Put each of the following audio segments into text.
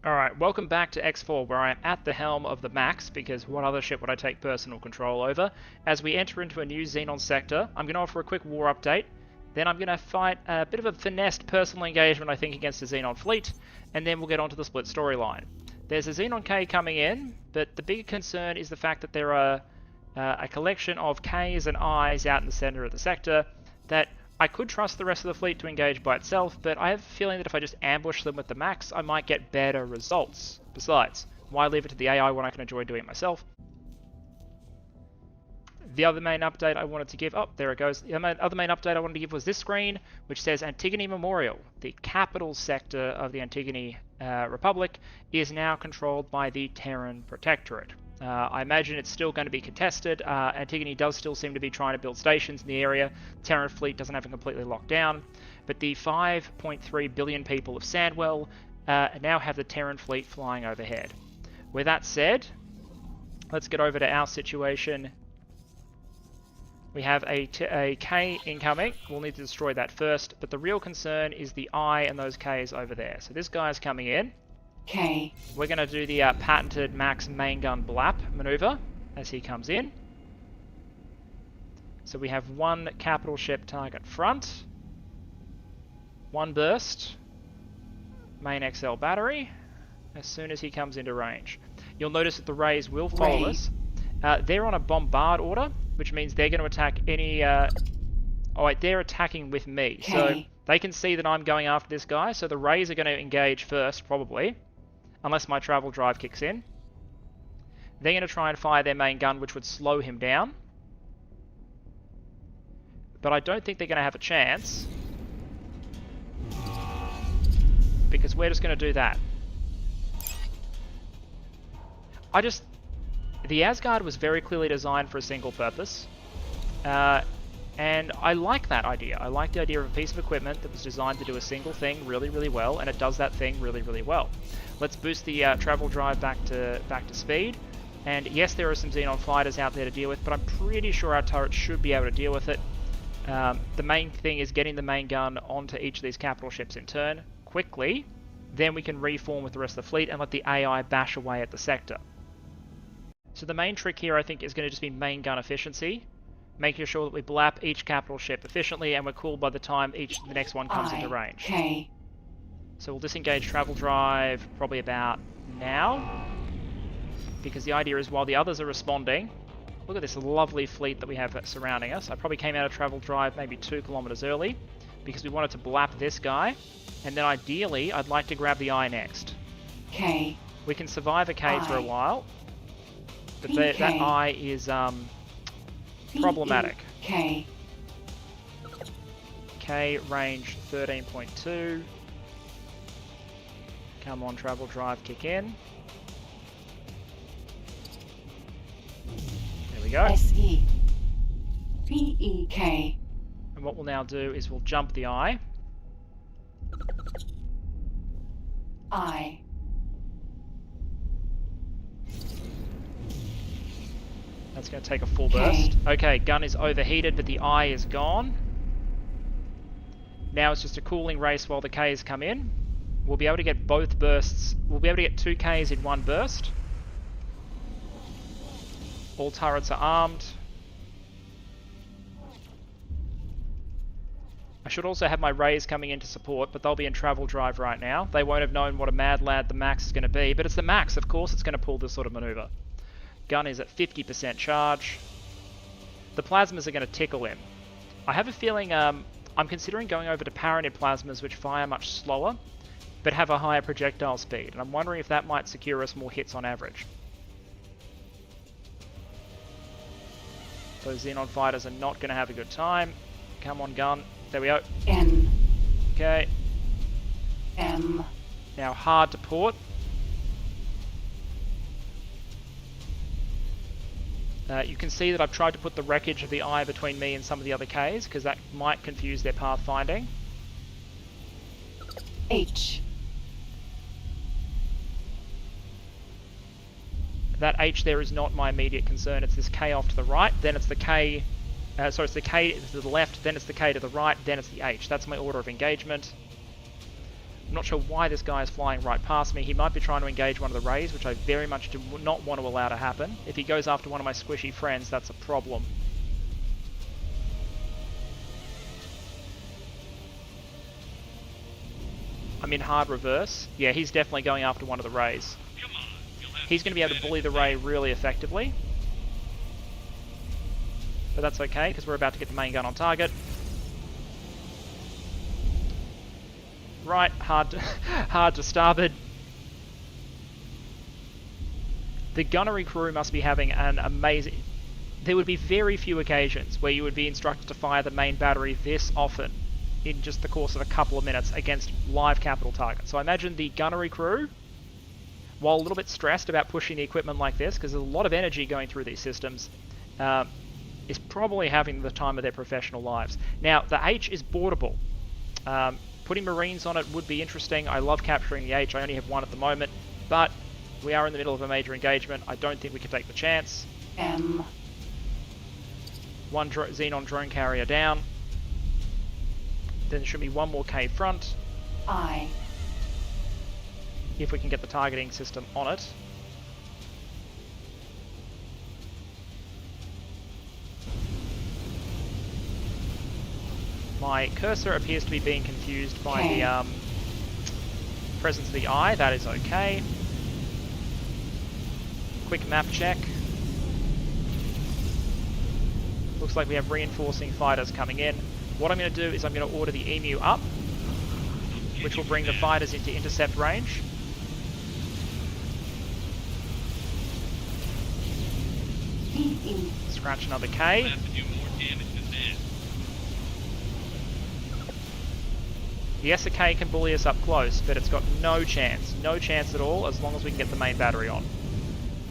Alright, welcome back to X4, where I am at the helm of the Max, because what other ship would I take personal control over? As we enter into a new Xenon sector, I'm going to offer a quick war update, then I'm going to fight a bit of a finessed personal engagement, I think, against the Xenon fleet, and then we'll get onto the split storyline. There's a Xenon K coming in, but the bigger concern is the fact that there are a collection of Ks and Is out in the center of the sector that I could trust the rest of the fleet to engage by itself, but I have a feeling that if I just ambush them with the Max, I might get better results. Besides, why leave it to the AI when I can enjoy doing it myself? The other main update I wanted to give... Oh, there it goes. The other main update I wanted to give was this screen, which says Antigone Memorial. The capital sector of the Antigone Republic is now controlled by the Terran Protectorate. I imagine it's still going to be contested. Antigone does still seem to be trying to build stations in the area. The Terran fleet doesn't have it completely locked down. But the 5.3 billion people of Sandwell now have the Terran fleet flying overhead. With that said, let's get over to our situation. We have a K incoming. We'll need to destroy that first. But the real concern is the I and those Ks over there. So this guy's coming in. K. We're going to do the patented Max main gun blap maneuver as he comes in. So we have one capital ship target front, one burst, main XL battery, as soon as he comes into range. You'll notice that the rays will follow us. They're on a bombard order, which means they're going to attack any... oh wait, they're attacking with me. K. So they can see that I'm going after this guy, so the rays are going to engage first, probably. Unless my travel drive kicks in. They're going to try and fire their main gun, which would slow him down. But I don't think they're going to have a chance. Because we're just going to do that. The Asgard was very clearly designed for a single purpose. And I like that idea. I like the idea of a piece of equipment that was designed to do a single thing really, really well, and it does that thing really, really well. Let's boost the travel drive back to speed. And yes, there are some Xenon fighters out there to deal with, but I'm pretty sure our turrets should be able to deal with it. The main thing is getting the main gun onto each of these capital ships in turn quickly. Then we can reform with the rest of the fleet and let the AI bash away at the sector. So the main trick here, I think, is going to just be main gun efficiency. Making sure that we blap each capital ship efficiently, and we're cool by the time the next one comes into range. K. So we'll disengage travel drive probably about now, because the idea is while the others are responding, look at this lovely fleet that we have surrounding us. I probably came out of travel drive maybe 2 kilometers early, because we wanted to blap this guy, and then ideally I'd like to grab the I next. K. We can survive a K I. for a while, but PK. that I is problematic. K. K range 13.2. Come on, travel drive, kick in. There we go. SE. PEK. And what we'll now do is we'll jump the I. I. That's going to take a full burst. Okay, gun is overheated, but the I is gone. Now it's just a cooling race while the Ks come in. We'll be able to get both bursts. We'll be able to get 2 Ks in one burst. All turrets are armed. I should also have my rays coming in to support, but they'll be in travel drive right now. They won't have known what a mad lad the Max is going to be, but it's the Max, of course it's going to pull this sort of maneuver. Gun is at 50% charge. The plasmas are going to tickle him. I have a feeling I'm considering going over to Paranid plasmas, which fire much slower, but have a higher projectile speed, and I'm wondering if that might secure us more hits on average. Those Xenon fighters are not going to have a good time. Come on, gun. There we go. N. Okay. M. Now hard to port. You can see that I've tried to put the wreckage of the I between me and some of the other Ks, because that might confuse their pathfinding. H. That H there is not my immediate concern, it's this K off to the right, then it's the K... sorry, it's the K to the left, then it's the K to the right, then it's the H. That's my order of engagement. I'm not sure why this guy is flying right past me. He might be trying to engage one of the rays, which I very much do not want to allow to happen. If he goes after one of my squishy friends, that's a problem. I'm in hard reverse. Yeah, he's definitely going after one of the rays. He's going to be able to bully the ray really effectively. But that's okay, because we're about to get the main gun on target. Right, hard to starboard. The gunnery crew must be having an amazing... There would be very few occasions where you would be instructed to fire the main battery this often in just the course of a couple of minutes against live capital targets. So I imagine the gunnery crew, while a little bit stressed about pushing the equipment like this, because there's a lot of energy going through these systems, is probably having the time of their professional lives. Now, the H is boardable. Putting Marines on it would be interesting. I love capturing the H. I only have one at the moment, but we are in the middle of a major engagement. I don't think we can take the chance. M. One Xenon drone carrier down. Then there should be one more K front. I. If we can get the targeting system on it. My cursor appears to be being confused by the presence of the eye. That is okay. Quick map check. Looks like we have reinforcing fighters coming in. What I'm going to do is I'm going to order the Emu up, which will bring the fighters into intercept range. Scratch another K. The SK can bully us up close, but it's got no chance at all as long as we can get the main battery on.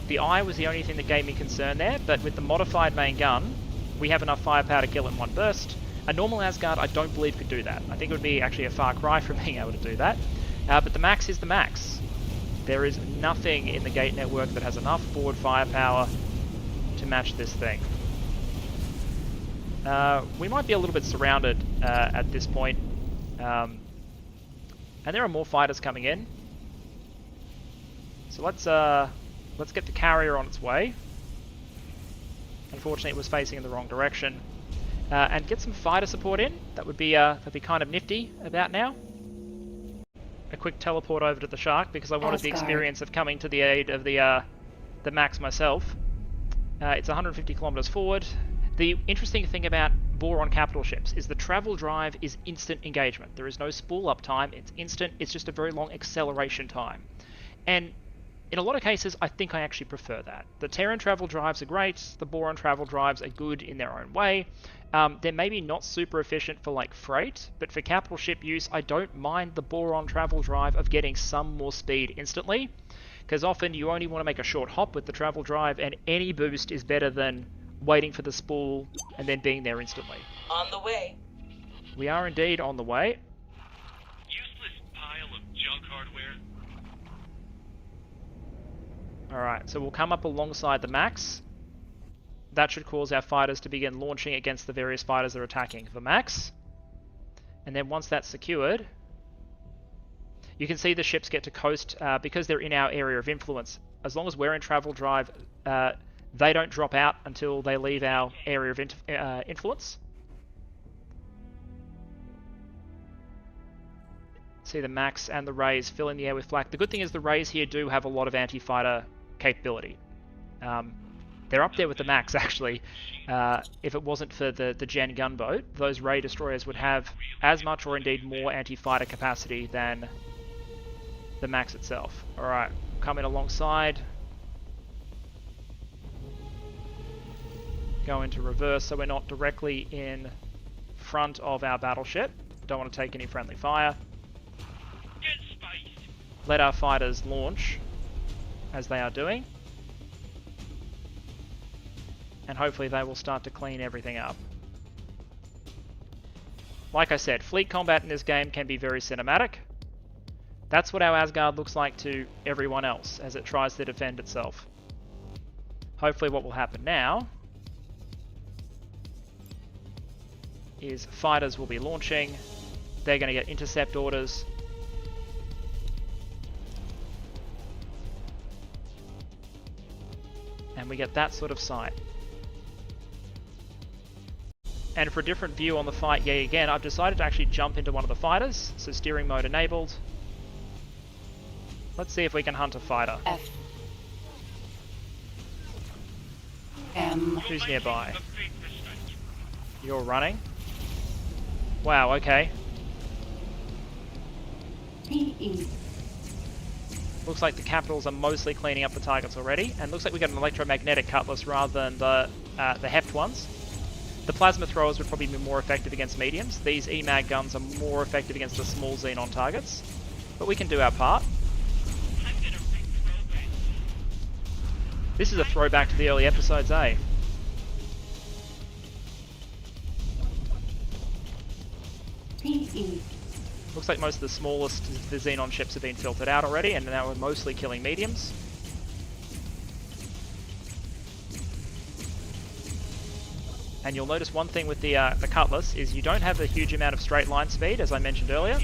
The eye was the only thing that gave me concern there, but with the modified main gun, we have enough firepower to kill it in one burst. A normal Asgard I don't believe could do that. I think it would be actually a far cry from being able to do that. But the max is the max. There is nothing in the gate network that has enough forward firepower to match this thing. We might be a little bit surrounded at this point. And there are more fighters coming in. So let's get the carrier on its way. Unfortunately, it was facing in the wrong direction. And get some fighter support in. That'd be kind of nifty about now. A quick teleport over to the Shark because I wanted the experience of coming to the aid of the Max myself. It's 150 kilometers forward. The interesting thing about Boron capital ships is the travel drive is instant engagement. There is no spool up time. It's instant. It's just a very long acceleration time. And in a lot of cases, I think I actually prefer that. The Terran travel drives are great. The Boron travel drives are good in their own way. They're maybe not super efficient for like freight, but for capital ship use, I don't mind the Boron travel drive of getting some more speed instantly, because often you only want to make a short hop with the travel drive, and any boost is better than waiting for the spool and then being there instantly. On the way. We are indeed on the way. Useless pile of junk hardware. Alright, so we'll come up alongside the Max. That should cause our fighters to begin launching against the various fighters that are attacking the Max. And then once that's secured, you can see the ships get to coast because they're in our area of influence. As long as we're in travel drive, they don't drop out until they leave our area of influence. See the Max and the Rays filling the air with flak. The good thing is the Rays here do have a lot of anti-fighter capability. They're up there with the Max, actually. If it wasn't for the Gen gunboat, those Ray destroyers would have as much or indeed more anti-fighter capacity than the Max itself. Alright, coming alongside. Go into reverse so we're not directly in front of our battleship. Don't want to take any friendly fire. Let our fighters launch as they are doing. And hopefully they will start to clean everything up. Like I said, fleet combat in this game can be very cinematic. That's what our Asgard looks like to everyone else as it tries to defend itself. Hopefully what will happen now is fighters will be launching. They're going to get intercept orders. and we get that sort of sight. And for a different view on the fight, yet again, I've decided to actually jump into one of the fighters, so steering mode enabled. Let's see if we can hunt a fighter. F. M. Who's nearby? You're running? Wow, okay. PE. Looks like the capitals are mostly cleaning up the targets already, and looks like we got an electromagnetic cutlass rather than the heft ones. The plasma throwers would probably be more effective against mediums. These EMAG guns are more effective against the small Xenon targets, but we can do our part. This is a throwback to the early episodes, eh? PE. Looks like most of the smallest the Xenon ships have been filtered out already, and now we're mostly killing mediums. And you'll notice one thing with the Cutlass is you don't have a huge amount of straight line speed, as I mentioned earlier,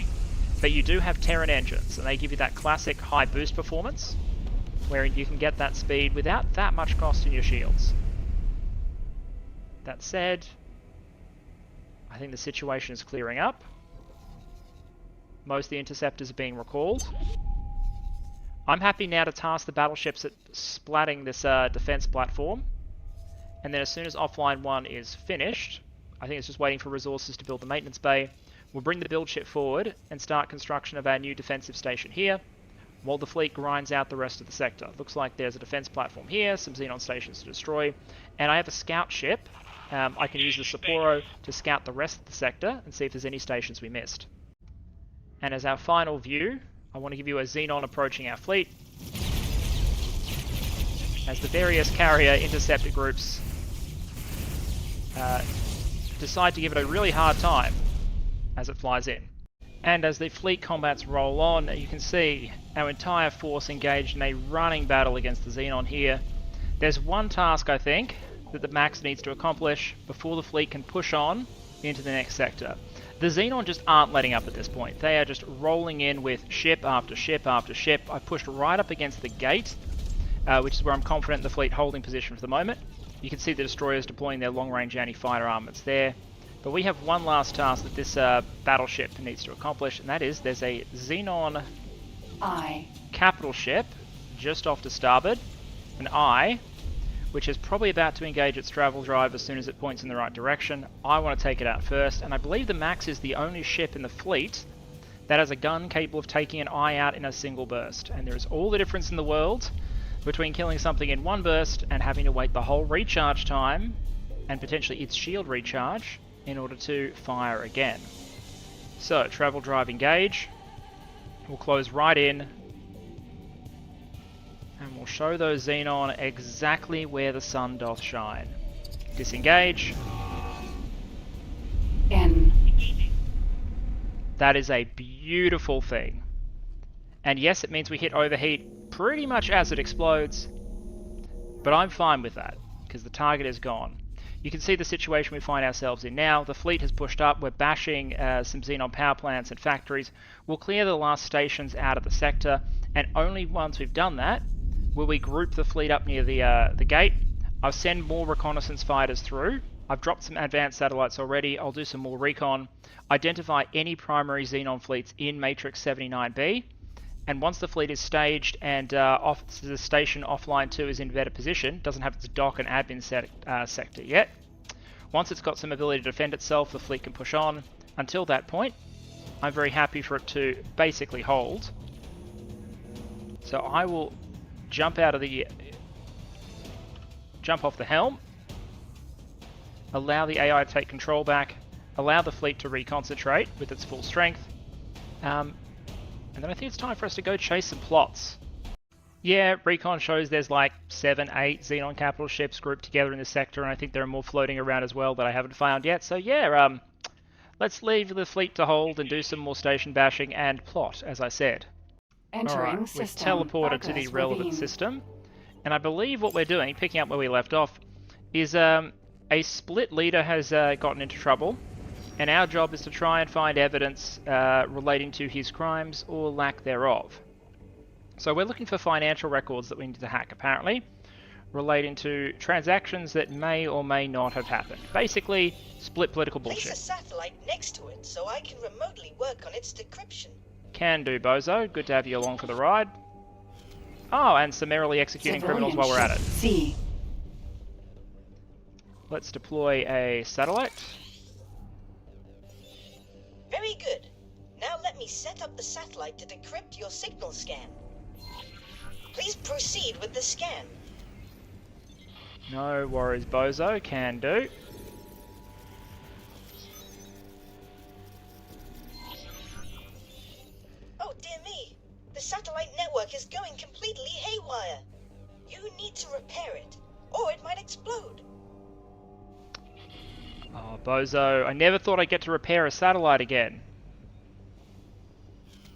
but you do have Terran engines, and they give you that classic high boost performance, where you can get that speed without that much cost in your shields. That said, I think the situation is clearing up. Most of the interceptors are being recalled. I'm happy now to task the battleships at splatting this defense platform. And then as soon as offline 1 is finished, I think it's just waiting for resources to build the maintenance bay, we'll bring the build ship forward and start construction of our new defensive station here, while the fleet grinds out the rest of the sector. Looks like there's a defense platform here, some Xenon stations to destroy, and I have a scout ship. I can use the Sapporo to scout the rest of the sector and see if there's any stations we missed. And as our final view, I want to give you a Xenon approaching our fleet, as the various carrier interceptor groups decide to give it a really hard time as it flies in. And as the fleet combats roll on, you can see our entire force engaged in a running battle against the Xenon here. There's one task, I think, that the Max needs to accomplish before the fleet can push on into the next sector. The Xenon just aren't letting up at this point. They are just rolling in with ship after ship after ship. I pushed right up against the gate, which is where I'm confident the fleet holding position for the moment. You can see the destroyers deploying their long-range anti-fighter armaments there. But we have one last task that this battleship needs to accomplish, and that is there's a Xenon capital ship just off to starboard, an I, which is probably about to engage its travel drive as soon as it points in the right direction. I want to take it out first, and I believe the Max is the only ship in the fleet that has a gun capable of taking an I out in a single burst. And there is all the difference in the world between killing something in one burst and having to wait the whole recharge time, and potentially its shield recharge, in order to fire again. So, travel drive engage. We'll close right in, and we'll show those Xenon exactly where the sun doth shine. Disengage. N. That is a beautiful thing. And yes, it means we hit overheat pretty much as it explodes, but I'm fine with that, because the target is gone. You can see the situation we find ourselves in now. The fleet has pushed up, we're bashing some Xenon power plants and factories. We'll clear the last stations out of the sector, and only once we've done that will we group the fleet up near the gate. I'll send more reconnaissance fighters through. I've dropped some advanced satellites already. I'll do some more recon, identify any primary Xenon fleets in Matrix 79B, and once the fleet is staged and the station offline 2 is in better position, doesn't have its dock and admin sector yet, once it's got some ability to defend itself, the fleet can push on. Until that point, I'm very happy for it to basically hold. So I will jump off the helm, allow the AI to take control back, allow the fleet to reconcentrate with its full strength, and then I think it's time for us to go chase some plots. Yeah, recon shows there's like 7, 8 Xenon capital ships grouped together in this sector, and I think there are more floating around as well that I haven't found yet. So yeah, let's leave the fleet to hold and do some more station bashing and plot, as I said. Entering Alright, we've system. teleported to the relevant system, and I believe what we're doing, picking up where we left off, is a split leader has gotten into trouble, and our job is to try and find evidence relating to his crimes or lack thereof. So we're looking for financial records that we need to hack, apparently. relating to transactions that may or may not have happened. Basically, split political Place a bullshit. satellite next to it so I can remotely work on its decryption. Can do, Bozo. Good to have you along for the ride. Oh, and summarily executing criminals while we're at it. C. Let's deploy a satellite. Very good. Now let me set up the satellite to decrypt your signal scan. Please proceed with the scan. No worries, Bozo. Can do. Oh dear me. The satellite network is going completely haywire. You need to repair it, or it might explode. Oh, Bozo. I never thought I'd get to repair a satellite again.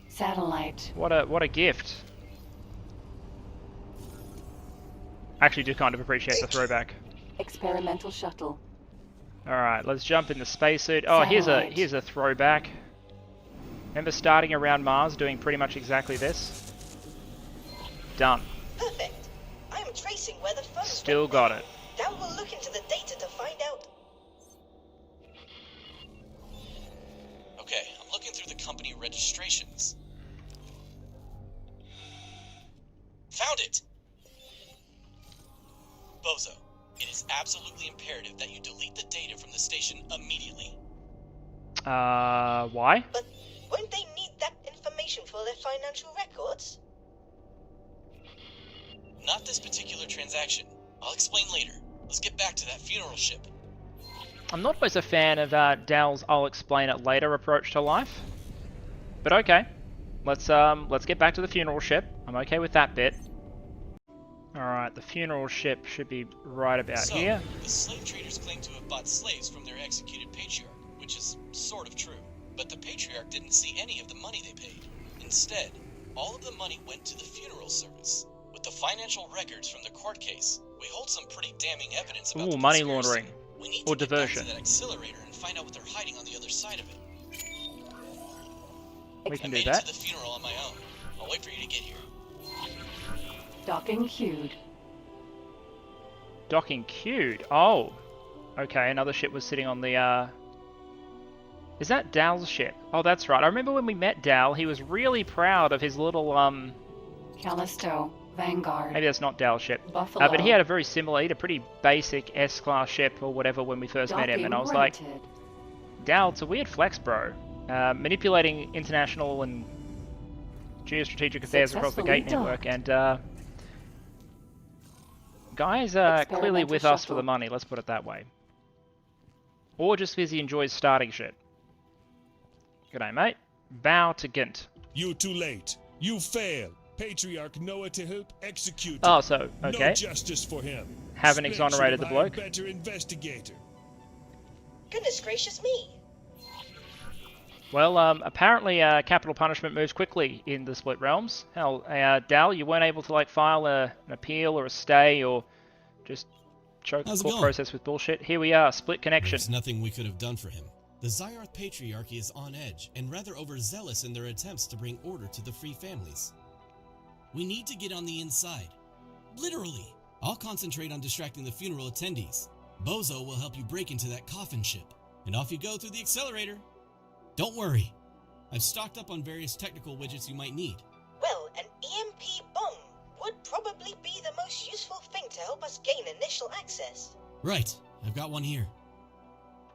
Satellite. What a gift. I actually do kind of appreciate the throwback. Experimental shuttle. Alright, let's jump in the spacesuit. Oh, Satellite. here's a throwback. Remember starting around Mars doing pretty much exactly this? Done. Perfect. I am tracing where the funds Still went. got it. Dal will look into the data to find out. Okay, I'm looking through the company registrations. Found it! Bozo, it is absolutely imperative that you delete the data from the station immediately. Why? But won't they need that information for their financial records? Not this particular transaction. I'll explain later. Let's get back to that funeral ship. I'm not always a fan of Dal's "I'll explain it later" approach to life, but okay. Let's get back to the funeral ship. I'm okay with that bit. All right, the funeral ship should be right about here. The slave traders claim to have bought slaves from their executed patriarch, which is sort of true. But the patriarch didn't see any of the money they paid. Instead, all of the money went to the funeral service. With the financial records from the court case, we hold some pretty damning evidence about the Money conspiracy. laundering. We need Or to get diversion. back to that accelerator and find out what they're hiding on the other side of it. We can I do made it that. to the funeral on my own. I'll wait for you to get here. Docking queued. Docking queued. Oh, okay. Another ship was sitting on the. Is that Dal's ship? Oh, that's right. I remember when we met Dal, he was really proud of his little Callisto. Vanguard. Maybe that's not Dal's ship. Buffalo. But he had a very similar, he had a pretty basic S-class ship or whatever when we first met him, and I was like, Granted. Dal, it's a weird flex, bro. Manipulating international and geostrategic affairs across the Successfully Gate network, docked. and guys are clearly Experimental with us for shuttle. the money, let's put it that way. Or just because he enjoys starting shit. G'day, mate. Bow to Gint. You're too late. You fail. Patriarch Noah to help execute. Oh, so, okay. No justice for him. Haven't Spain exonerated should the have hired bloke. Better investigator. Goodness gracious me. Well, apparently capital punishment moves quickly in the Split Realms. Hell, Dal, you weren't able to like file an appeal or a stay or just choke How's the it court going? process with bullshit. Here we are, split connection. There's nothing we could have done for him. The Xyarth Patriarchy is on edge and rather overzealous in their attempts to bring order to the free families. We need to get on the inside. Literally. I'll concentrate on distracting the funeral attendees. Bozo will help you break into that coffin ship. And off you go through the accelerator. Don't worry. I've stocked up on various technical widgets you might need. Well, an EMP bomb would probably be the most useful thing to help us gain initial access. Right. I've got one here.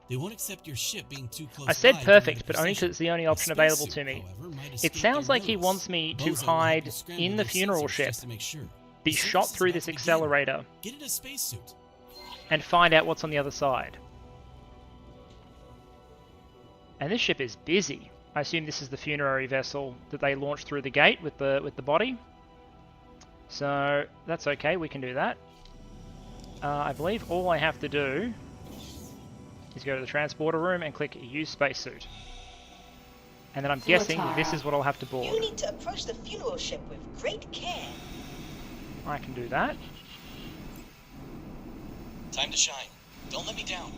They won't accept your ship being too close. I said by perfect, during the but only procession. because it's the only A option available spacesuit, to me. however, might It escape sounds their like he notice. wants me to Bozo will have hide to scramble in the their funeral sensors ship, just to make sure. be The shot service is through about this to begin. accelerator, Get in a spacesuit. and find out what's on the other side. And this ship is busy. I assume this is the funerary vessel that they launched through the gate with the body. So that's okay, we can do that. I believe all I have to do is go to the transporter room and click Use Spacesuit. And then I'm guessing this is what I'll have to board. You need to approach the funeral ship with great care. I can do that. Time to shine. Don't let me down.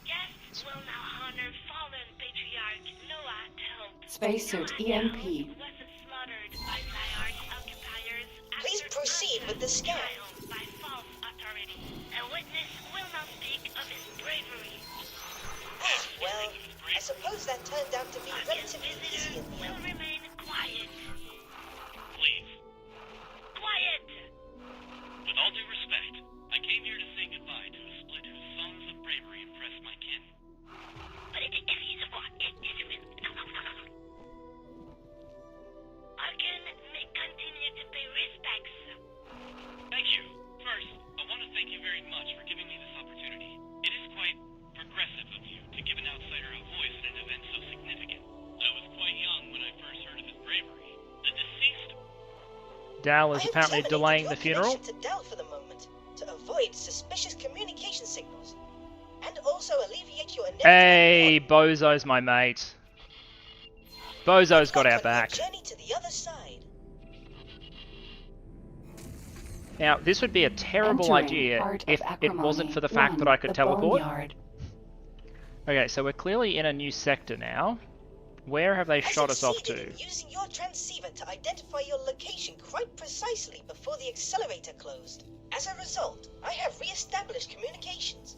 Guests will now honor fallen patriarch Noah to help Spacesuit EMP. was slaughtered by Xyarth occupiers Please after with the scam. Trial by false authority. A witness will not speak of his bravery. Well, I suppose that turned out to be relatively easy in the Will end. remain quiet. Please. Quiet! With all due respect, I came here to say goodbye to a split whose songs of bravery impressed my kin. But it is what it is. Arkin may continue to pay respects. Thank you. First, I want to thank you very much for giving me this opportunity. It is quite progressive of you to give an outsider a voice in an event so significant. I was quite young when I first heard of his bravery. The deceased... Dal I is have apparently terminated delaying your the funeral. connection to Dal for the moment, to avoid suspicious communication signals, and also alleviate your inevitable... Hey, Bozo's my mate. Bozo's got our Good luck on your back. journey to the other side. Now, this would be a terrible Entering idea part of if it wasn't Acrimony for the fact 1, that I could the teleport. Boneyard. Okay, so we're clearly in a new sector now. Where have they I shot us off succeeded to? in using your transceiver to identify your location quite precisely before the accelerator closed. As a result, I have re-established communications.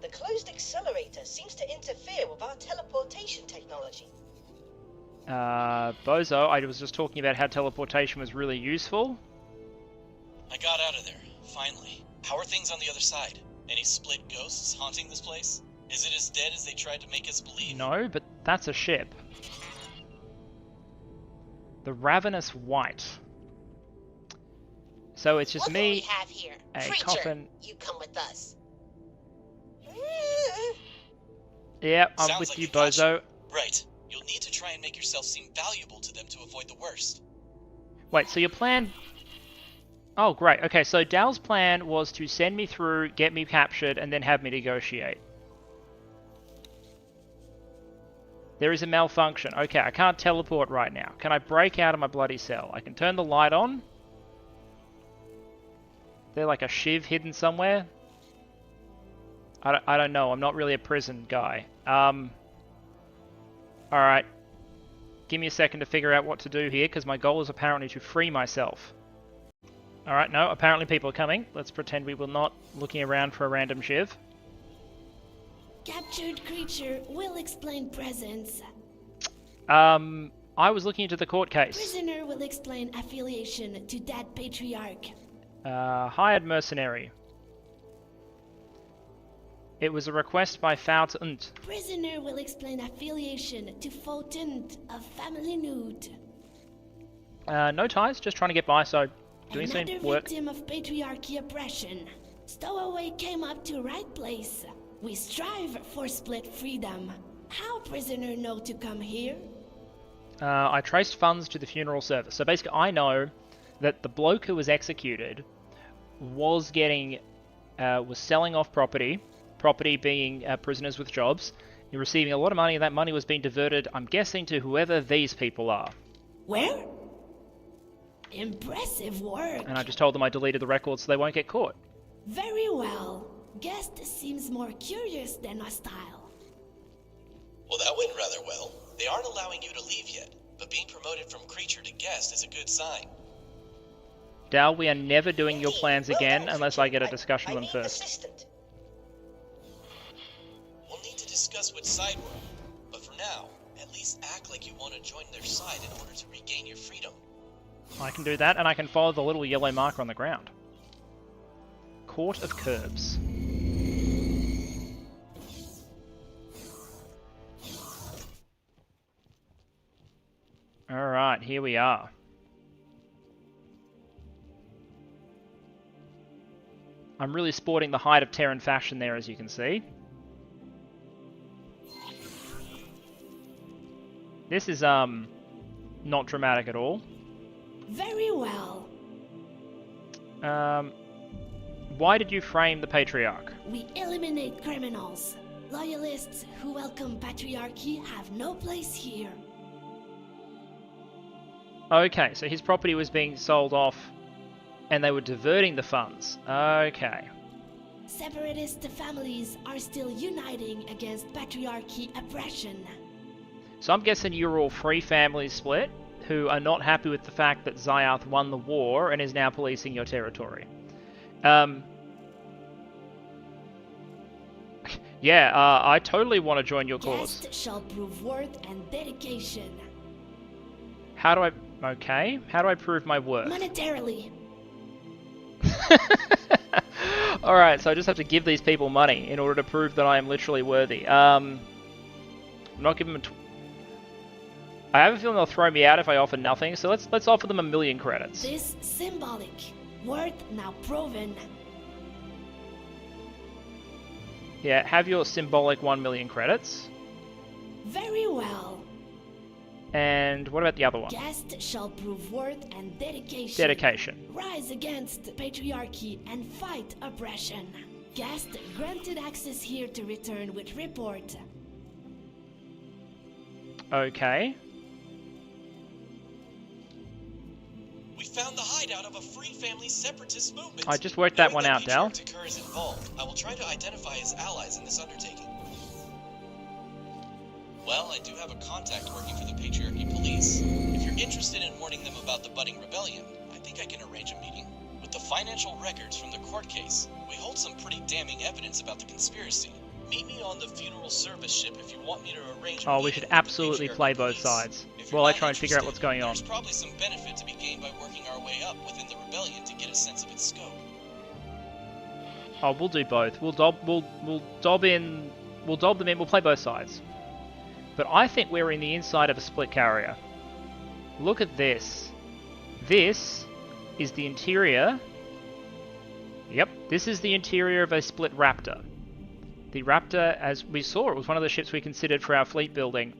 The closed accelerator seems to interfere with our teleportation technology. Bozo, I was just talking about how teleportation was really useful. I got out of there, finally. How are things on the other side? Any split ghosts haunting this place? Is it as dead as they tried to make us believe? No, but that's a ship. The Ravenous White. So it's just What do we me, have here? a Creature, coffin. you come with us. Yeah, I'm Sounds with like you, they got Bozo. Right. You'll need to try and make yourself seem valuable to them to avoid the worst. Wait, so your plan... Oh, great. Okay, so Dal's plan was to send me through, get me captured, and then have me negotiate. There is a malfunction. Okay, I can't teleport right now. Can I break out of my bloody cell? I can turn the light on. There like a shiv hidden somewhere? I don't know. I'm not really a prison guy. Alright. Give me a second to figure out what to do here, because my goal is apparently to free myself. Alright, no, apparently people are coming. Let's pretend we were not looking around for a random shiv. Captured creature will explain presence. I was looking into the court case. Prisoner will explain affiliation to that patriarch. Hired mercenary. It was a request by Fout. Prisoner will explain affiliation to Fotent of family nude. No ties, just trying to get by, so doing Another some work. victim of patriarchy oppression. Stowaway came up to right place. We strive for split freedom. How prisoner know to come here? I traced funds to the funeral service. So basically, I know that the bloke who was executed was getting, was selling off property being prisoners with jobs. You're receiving a lot of money, and that money was being diverted, I'm guessing, to whoever these people are. Where? Impressive work. And I just told them I deleted the records so they won't get caught. Very well. Guest seems more curious than hostile. Well, that went rather well. They aren't allowing you to leave yet, but being promoted from creature to guest is a good sign. Dal, we are never doing your Indeed. plans Well again done, unless creature. I get a discussion I with them mean first. assistant. We'll need to discuss which side we're on, but for now, at least act like you want to join their side in order to regain your freedom. I can do that, and I can follow the little yellow marker on the ground. Court of Curbs. Alright, here we are. I'm really sporting the height of Terran fashion there, as you can see. This is, not dramatic at all. Very well. Why did you frame the Patriarch? We eliminate criminals. Loyalists who welcome patriarchy have no place here. Okay, so his property was being sold off and they were diverting the funds. Okay. Separatist families are still uniting against patriarchy oppression. So I'm guessing you're all free families split? who are not happy with the fact that Xayath won the war and is now policing your territory. Yeah, I totally want to join your cause. Guest shall prove worth and dedication. How do I... Okay. How do I prove my worth? Monetarily. Alright, so I just have to give these people money in order to prove that I am literally worthy. I'm not giving them... I have a feeling they'll throw me out if I offer nothing, so let's offer them 1,000,000 credits. This symbolic. Worth now proven. Yeah, have your symbolic 1,000,000 credits. Very well. And what about the other one? Guest shall prove worth and dedication. Dedication. Rise against patriarchy and fight oppression. Guest granted access here to return with report. Okay. We found the hideout of a Free Family separatist movement. I just worked that one out, Dal. Knowing that Patriarch is involved, I will try to identify his allies in this undertaking. Well, I do have a contact working for the Patriarchy Police. If you're interested in warning them about the budding rebellion, I think I can arrange a meeting. With the financial records from the court case, we hold some pretty damning evidence about the conspiracy. Meet me on the funeral service ship if you want me to arrange a Oh, meeting we should with the absolutely Patriarchy play both Police. sides. If you're While I not try and figure out what's interested, going on. There's probably some benefit to be gained by working our way up within the rebellion to get a sense of its scope. Oh, we'll do both. We'll dob them in. We'll play both sides. But I think we're in the inside of a split carrier. Look at this. This is the interior. Yep, this is the interior of a split Raptor. The Raptor, as we saw, it was one of the ships we considered for our fleet building.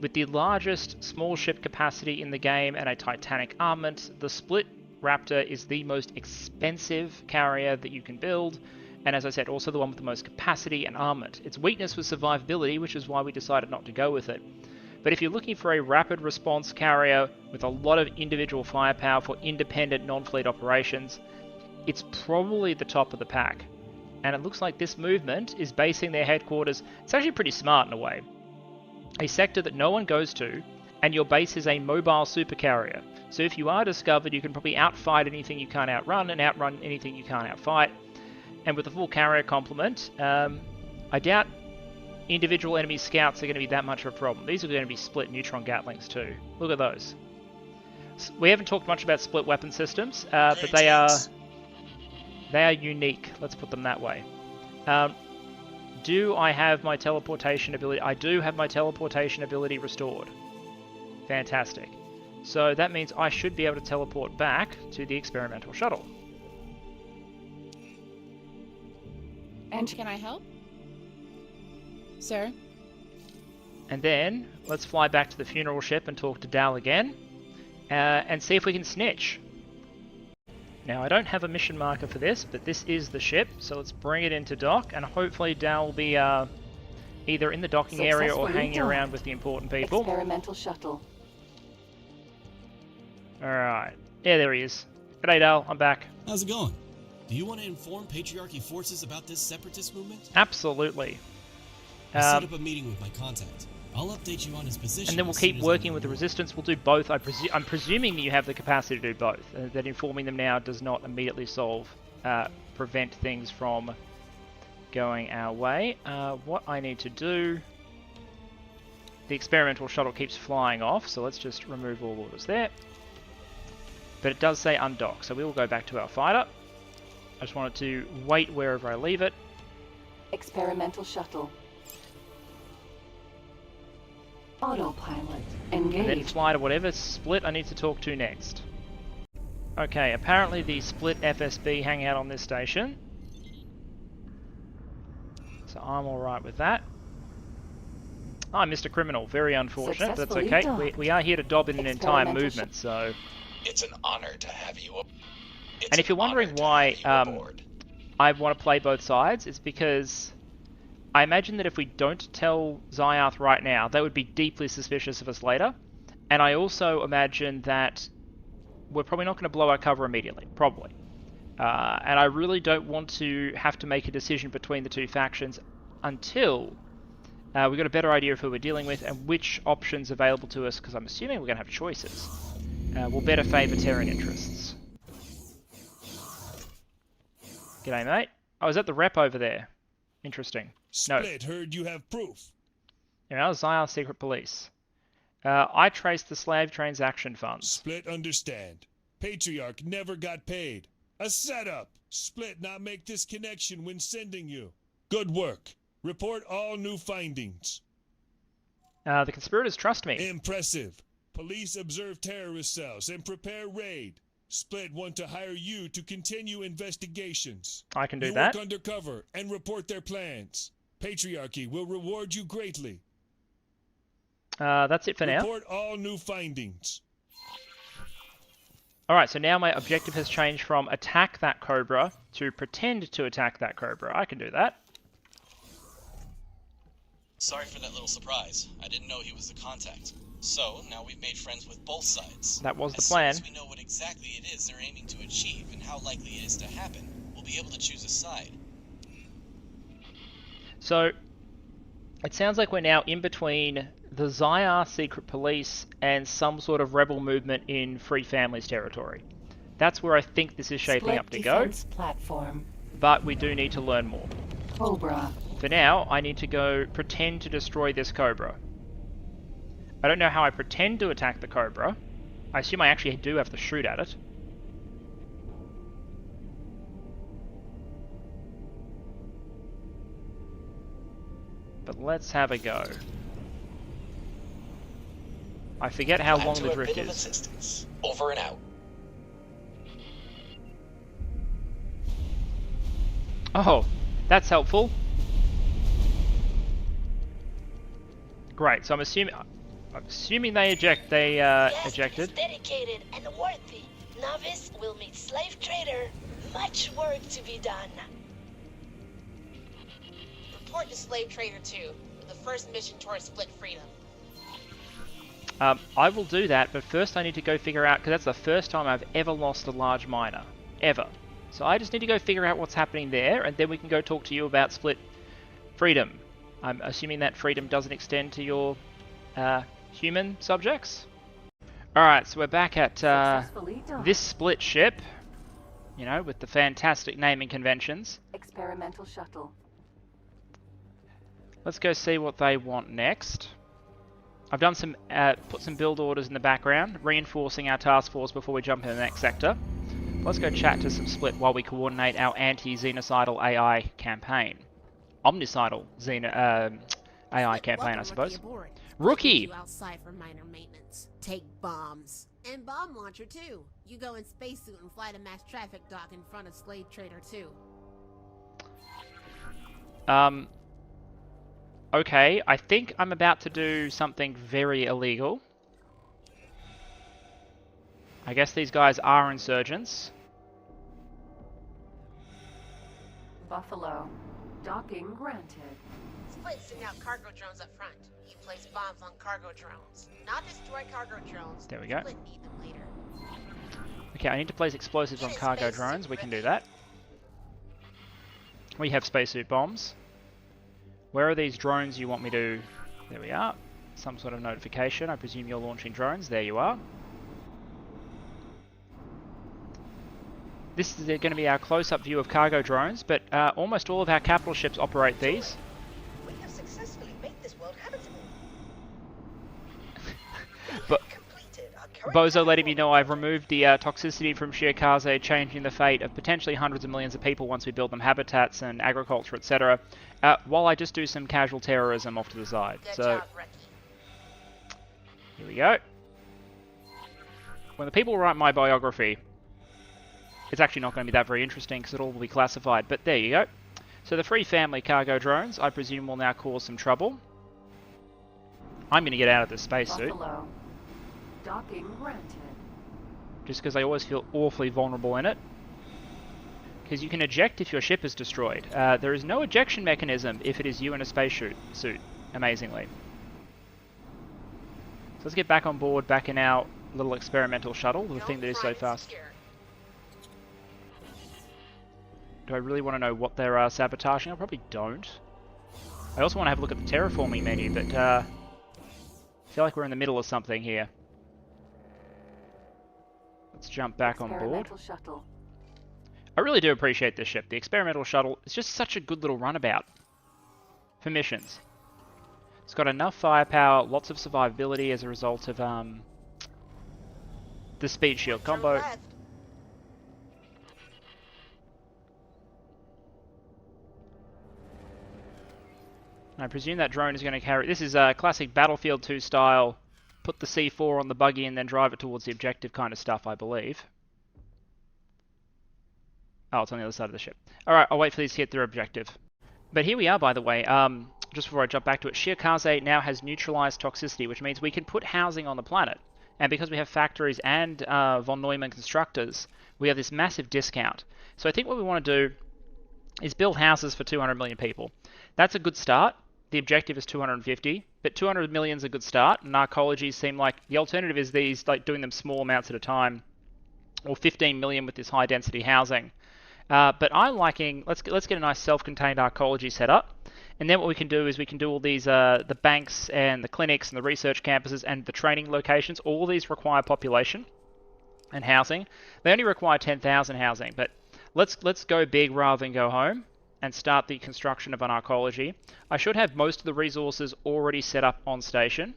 With the largest small ship capacity in the game and a Titanic armament, the split Raptor is the most expensive carrier that you can build, and as I said, also the one with the most capacity and armament. Its weakness was survivability, which is why we decided not to go with it. But if you're looking for a rapid response carrier with a lot of individual firepower for independent non-fleet operations, it's probably the top of the pack. And it looks like this movement is basing their headquarters, it's actually pretty smart in a way, a sector that no one goes to, and your base is a mobile supercarrier. So if you are discovered, you can probably outfight anything you can't outrun, and outrun anything you can't outfight. And with a full carrier complement, I doubt individual enemy scouts are going to be that much of a problem. These are going to be split neutron gatlings too. Look at those. We haven't talked much about split weapon systems, but they are unique. Let's put them that way. Do I have my teleportation ability? I do have my teleportation ability restored. Fantastic. So that means I should be able to teleport back to the experimental shuttle. And Can I help? Sir? And then, let's fly back to the funeral ship and talk to Dal again, and see if we can snitch. Now, I don't have a mission marker for this, but this is the ship, so let's bring it into dock, and hopefully Dal will be either in the docking area or hanging around with the important people. experimental shuttle. Alright. Yeah, there he is. G'day, Dal. I'm back. How's it going? Do you want to inform Patriarchy forces about this separatist movement? Absolutely. I set up a meeting with my contact. I'll update you on his position. And then we'll keep working with the Resistance. We'll do both. I'm presuming that you have the capacity to do both. That informing them now does not immediately prevent things from going our way. What I need to do... The experimental shuttle keeps flying off, so let's just remove all orders there. But it does say undock, so we will go back to our fighter. I just wanted to wait wherever I leave it. Experimental shuttle. Autopilot engaged. And then fly to whatever split I need to talk to next. Okay, apparently the split FSB hang out on this station. So I'm alright with that. Ah, Mr. Criminal. Very unfortunate, but that's okay. We are here to dob in an entire movement, so... It's an honor to have you. And if you're wondering why I want to play both sides, it's because I imagine that if we don't tell Xayath right now, they would be deeply suspicious of us later. And I also imagine that we're probably not going to blow our cover immediately, probably. And I really don't want to have to make a decision between the two factions until we've got a better idea of who we're dealing with and which options available to us, because I'm assuming we're going to have choices. Will better favour Terran interests. G'day, mate. Oh, is that the rep over there? Interesting. Split heard you have proof. Yeah, Zyar Secret Police. I traced the slave transaction funds. Split understand. Patriarch never got paid. A setup. Split not make this connection when sending you. Good work. Report all new findings. The conspirators trust me. Impressive. Police observe terrorist cells and prepare raid. Split want to hire you to continue investigations. I can do you that. Work undercover and report their plans. Patriarchy will reward you greatly. That's it for now. Report all new findings. Alright, so now my objective has changed from attack that Cobra to pretend to attack that Cobra. I can do that. Sorry for that little surprise. I didn't know he was the contact. So, now we've made friends with both sides. That was the plan. As soon as we know what exactly it is they're aiming to achieve and how likely it is to happen, we'll be able to choose a side. So, it sounds like we're now in between the Zyar Secret Police and some sort of rebel movement in Free Families territory. That's where I think this is shaping up to go. Platform. But we do need to learn more. Cobra. For now, I need to go pretend to destroy this Cobra. I don't know how I pretend to attack the Cobra. I assume I actually do have to shoot at it. But let's have a go. I forget how long the drift is. Assistance. Over and out. Oh, that's helpful. Great. So I'm assuming they ejected. It's dedicated and worthy. Novice will meet slave trader. Much work to be done. Report to Slave Trader 2. The first mission towards Split Freedom. I will do that, but first I need to go figure out, because that's the first time I've ever lost a large miner. Ever. So I just need to go figure out what's happening there, and then we can go talk to you about Split Freedom. I'm assuming that freedom doesn't extend to your human subjects. Alright, so we're back at this split ship, you know, with the fantastic naming conventions. Experimental shuttle. Let's go see what they want next. I've done some, put some build orders in the background, reinforcing our task force before we jump into the next sector. Let's go chat to some Split while we coordinate our anti-xenocidal AI campaign. Omnicidal AI campaign, I suppose. Rookie! Outside for minor maintenance. Take bombs. And bomb launcher too. You go in spacesuit and fly to mass traffic dock in front of Slave Trader 2. Okay, I think I'm about to do something very illegal. I guess these guys are insurgents. Buffalo. Docking granted. Split send out cargo drones up front. You place bombs on cargo drones. Not destroy cargo drones. There we go. Split need them later. Okay, I need to place explosives on cargo drones. We can do that. We have spacesuit bombs. Where are these drones you want me to... There we are. Some sort of notification. I presume you're launching drones. There you are. This is going to be our close-up view of cargo drones, but almost all of our capital ships operate these. We have successfully made this world habitable. But Bozo letting me know I've removed the toxicity from Shirkaze, changing the fate of potentially hundreds of millions of people once we build them habitats and agriculture, etc. While I just do some casual terrorism off to the side. Good So job, here we go. When the people write my biography, it's actually not going to be that very interesting because it'll all be classified, but there you go. So the Free Family cargo drones, I presume, will now cause some trouble. I'm going to get out of this spacesuit. Buffalo. Docking granted. Just because I always feel awfully vulnerable in it. Because you can eject if your ship is destroyed. There is no ejection mechanism if it is you in a spacesuit, amazingly. So let's get back on board, back in our little experimental shuttle, the thing that is so fast. Do I really want to know what they're sabotaging? I probably don't. I also want to have a look at the terraforming menu, but I feel like we're in the middle of something here. Let's jump back on board. Experimental shuttle. I really do appreciate this ship. The experimental shuttle is just such a good little runabout for missions. It's got enough firepower, lots of survivability as a result of the speed shield combo. I presume that drone is going to carry... This is a classic Battlefield 2 style, put the C4 on the buggy and then drive it towards the objective kind of stuff, I believe. Oh, it's on the other side of the ship. Alright, I'll wait for these to hit their objective. But here we are, by the way. Just before I jump back to it, Shirkaze now has neutralized toxicity, which means we can put housing on the planet. And because we have factories and von Neumann constructors, we have this massive discount. So I think what we want to do is build houses for 200 million people. That's a good start. The objective is 250, but 200 million is a good start. Narcologies seem like the alternative is these, like doing them small amounts at a time, or 15 million with this high density housing. But I'm liking, let's get a nice self-contained arcology set up. And then what we can do is we can do all these, the banks and the clinics and the research campuses and the training locations. All of these require population and housing. They only require 10,000 housing, but let's go big rather than go home and start the construction of an arcology. I should have most of the resources already set up on station.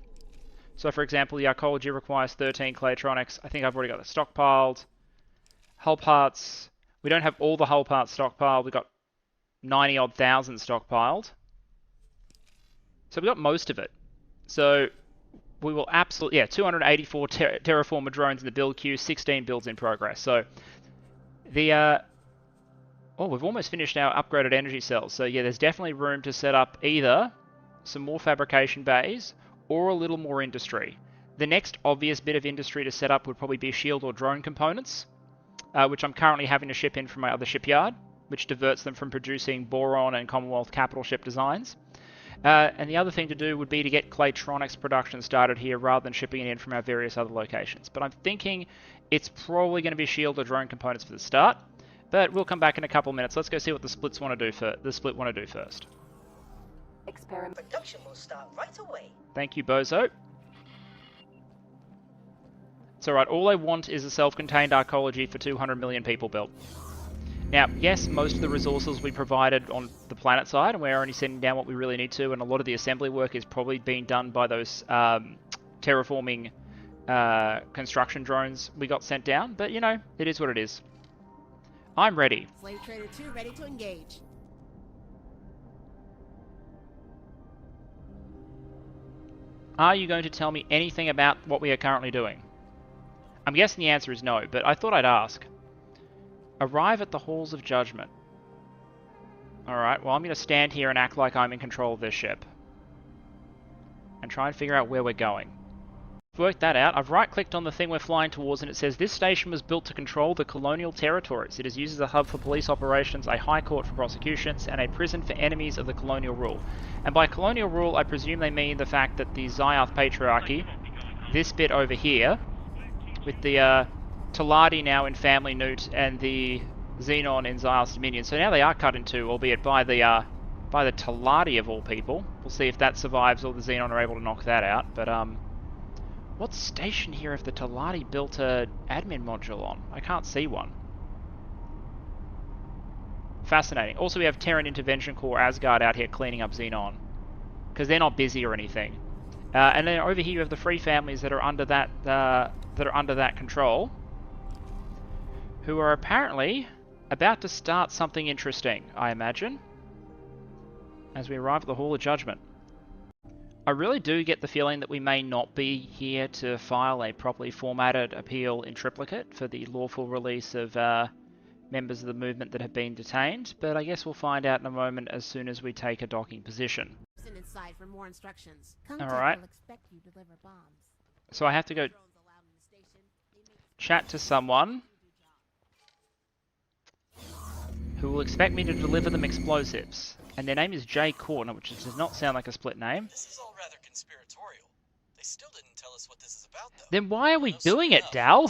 So for example, the arcology requires 13 Claytronics. I think I've already got it stockpiled. Hull parts. We don't have all the hull parts stockpiled. We've got 90-odd thousand stockpiled. So we've got most of it. So we will absolutely... Yeah, 284 terraformer drones in the build queue, 16 builds in progress. So the... Oh, we've almost finished our upgraded energy cells. So yeah, there's definitely room to set up either some more fabrication bays or a little more industry. The next obvious bit of industry to set up would probably be shield or drone components, which I'm currently having to ship in from my other shipyard, which diverts them from producing Boron and Commonwealth capital ship designs. And the other thing to do would be to get Claytronics production started here rather than shipping it in from our various other locations. But I'm thinking it's probably going to be shield or drone components for the start. But we'll come back in a couple of minutes. Let's go see what the splits want to do first. Experiment production will start right away. Thank you, Bozo. It's alright, all I want is a self-contained arcology for 200 million people built. Now, yes, most of the resources we provided on the planet side, and we're only sending down what we really need to, and a lot of the assembly work is probably being done by those terraforming construction drones we got sent down, but you know, it is what it is. I'm ready. Slave Trader 2 ready to engage. Are you going to tell me anything about what we are currently doing? I'm guessing the answer is no, but I thought I'd ask. Arrive at the Halls of Judgment. Alright, well I'm going to stand here and act like I'm in control of this ship. And try and figure out where we're going. I've worked that out. I've right-clicked on the thing we're flying towards and it says this station was built to control the colonial territories. It is used as a hub for police operations, a high court for prosecutions, and a prison for enemies of the colonial rule. And by colonial rule, I presume they mean the fact that the Xenon Patriarchy, this bit over here, with the Taladi now in Family Newt and the Xenon in Xyos Dominion. So now they are cut in two, albeit by the Taladi of all people. We'll see if that survives or the Xenon are able to knock that out. But what station here have the Taladi built a admin module on? I can't see one. Fascinating. Also, we have Terran Intervention Corps Asgard out here cleaning up Xenon, because they're not busy or anything. And then over here you have the free families that are under that control, who are apparently about to start something interesting, I imagine, as we arrive at the Hall of Judgment. I really do get the feeling that we may not be here to file a properly formatted appeal in triplicate for the lawful release of members of the movement that have been detained, but I guess we'll find out in a moment as soon as we take a docking position. Inside for more instructions. Alright. Will expect you to deliver bombs. So I have to go chat to someone who will expect me to deliver them explosives. And their name is Jay Corner, which does not sound like a split name. This is all rather conspiratorial. They still didn't tell us what this is about, though. Then why are we doing it, Dal?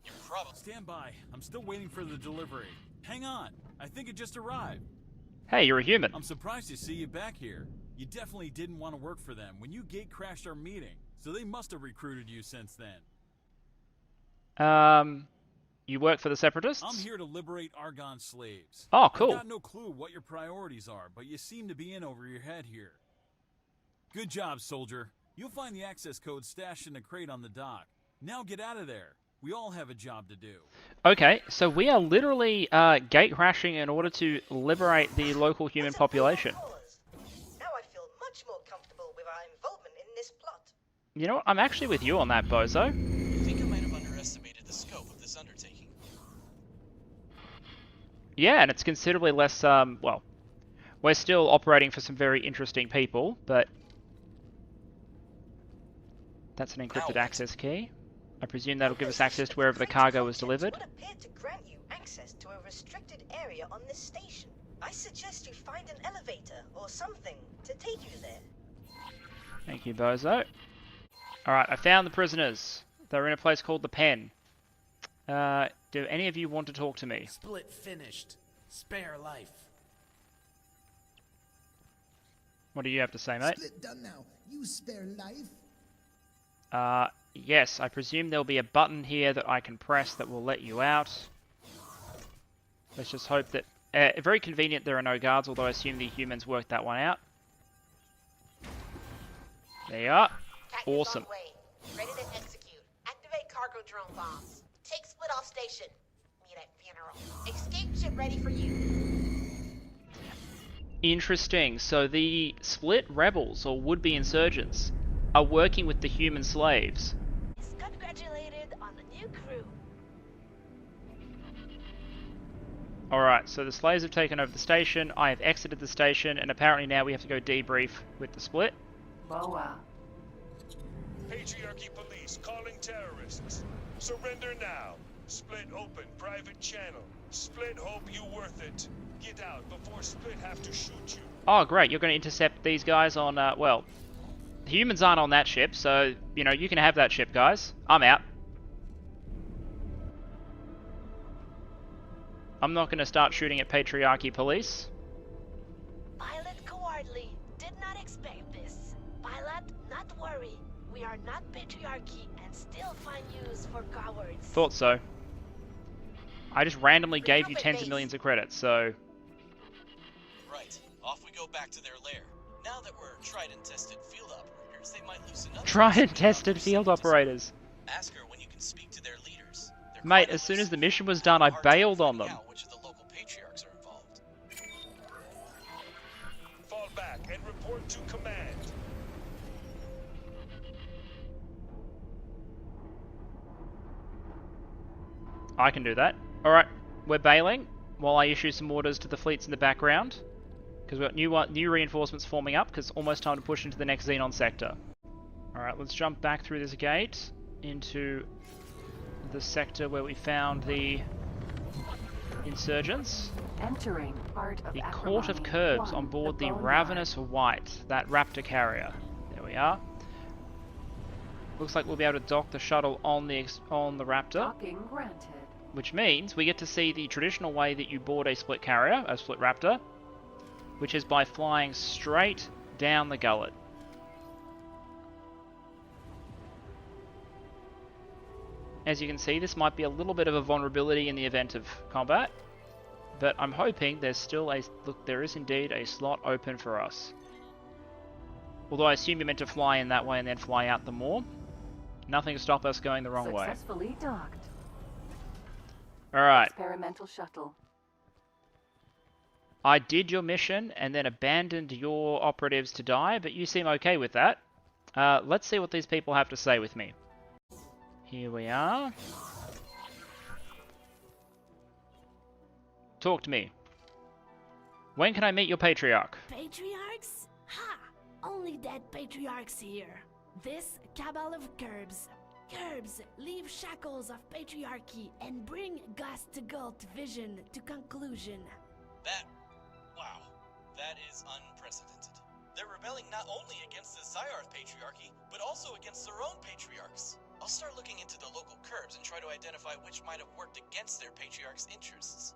You're probably... Stand by. I'm still waiting for the delivery. Hang on. I think it just arrived. Hey, you're a human. I'm surprised to see you back here. You definitely didn't want to work for them when you gate crashed our meeting, so they must have recruited you since then. You work for the Separatists? I'm here to liberate Argon slaves. Oh, cool. I've got no clue what your priorities are, but you seem to be in over your head here. Good job, soldier. You'll find the access code stashed in a crate on the dock. Now get out of there. We all have a job to do. Okay, so we are literally gate crashing in order to liberate the local human population. Now I feel much more comfortable with our involvement in this plot. You know what? I'm actually with you on that, Bozo. I think I might have underestimated the scope of this undertaking. Yeah, and it's considerably less, well, we're still operating for some very interesting people, but that's an encrypted access key. I presume that'll give us access to wherever the cargo was delivered. Would appear to grant you access to a restricted area on this station. I suggest you find an elevator or something to take you there. Thank you, Bozo. Alright, I found the prisoners. They're in a place called the Pen. Do any of you want to talk to me? Split finished. Spare life. What do you have to say, mate? Split done now. You spare life? Yes, I presume there'll be a button here that I can press that will let you out. Let's just hope that... very convenient there are no guards, although I assume the humans worked that one out. There you are. Awesome. Ready to execute. Activate cargo drone bombs. Take Split off station. Meet at funeral. Escape ship ready for you. Interesting. So the Split rebels, or would-be insurgents, are working with the human slaves. Congratulated on the new crew. Alright, so the slaves have taken over the station, I have exited the station, and apparently now we have to go debrief with the Split. Boa. Patriarchy police calling terrorists. Surrender now. Split open private channel. Split hope you worth it. Get out before Split have to shoot you. Oh great, you're going to intercept these guys on, well... The humans aren't on that ship, so, you know, you can have that ship, guys. I'm out. I'm not going to start shooting at Patriarchy police. Pilot cowardly. Did not expect this. Pilot, not worry. We are not Patriarchy and still find use for cowards. Thought so. I just randomly gave you tens of millions of credits, so... Right. Off we go back to their lair. Now that we're tried and tested field operators, they might loosen up. Tried and tested field operators. Ask her when you can speak to their leaders. Mate, as soon as the mission was done, I bailed on them. Which of the local patriarchs are involved. Fall back and report to command. I can do that. Alright, we're bailing while I issue some orders to the fleets in the background. Because we've got new reinforcements forming up, because almost time to push into the next Xenon sector. Alright, let's jump back through this gate into the sector where we found the insurgents. Entering part of the Court of Curbs on board the Ravenous White, that Raptor carrier. There we are. Looks like we'll be able to dock the shuttle on the Raptor. Docking granted. Which means we get to see the traditional way that you board a Split carrier, a Split Raptor, which is by flying straight down the gullet. As you can see, this might be a little bit of a vulnerability in the event of combat, but I'm hoping there's still a... Look, there is indeed a slot open for us. Although I assume you're meant to fly in that way and then fly out the more. Nothing to stop us going the wrong way. Successfully docked. Alright. Experimental shuttle. I did your mission and then abandoned your operatives to die, but you seem okay with that. Let's see what these people have to say with me. Here we are. Talk to me. When can I meet your patriarch? Patriarchs? Ha! Only dead patriarchs here. This cabal of curbs. Curbs leave shackles of patriarchy and bring Gust to Gult vision to conclusion. Wow. That is unprecedented. They're rebelling not only against the Xyarth patriarchy, but also against their own patriarchs. I'll start looking into the local curbs and try to identify which might have worked against their patriarch's interests.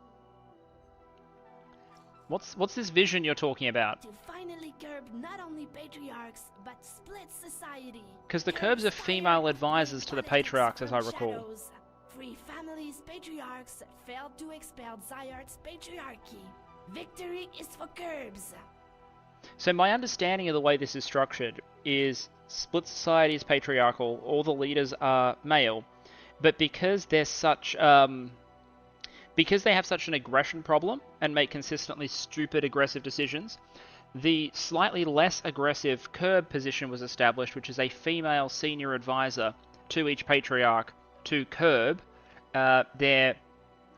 What's this vision you're talking about? To finally curb not only patriarchs, but split society. Because the Curbs are female advisors to the patriarchs, as I recall. Shadows. Free families' patriarchs failed to expel Zyart's patriarchy. Victory is for Curbs. So my understanding of the way this is structured is split society is patriarchal, all the leaders are male, but because they're such because they have such an aggression problem and make consistently stupid aggressive decisions, the slightly less aggressive Curb position was established, which is a female senior advisor to each patriarch to curb their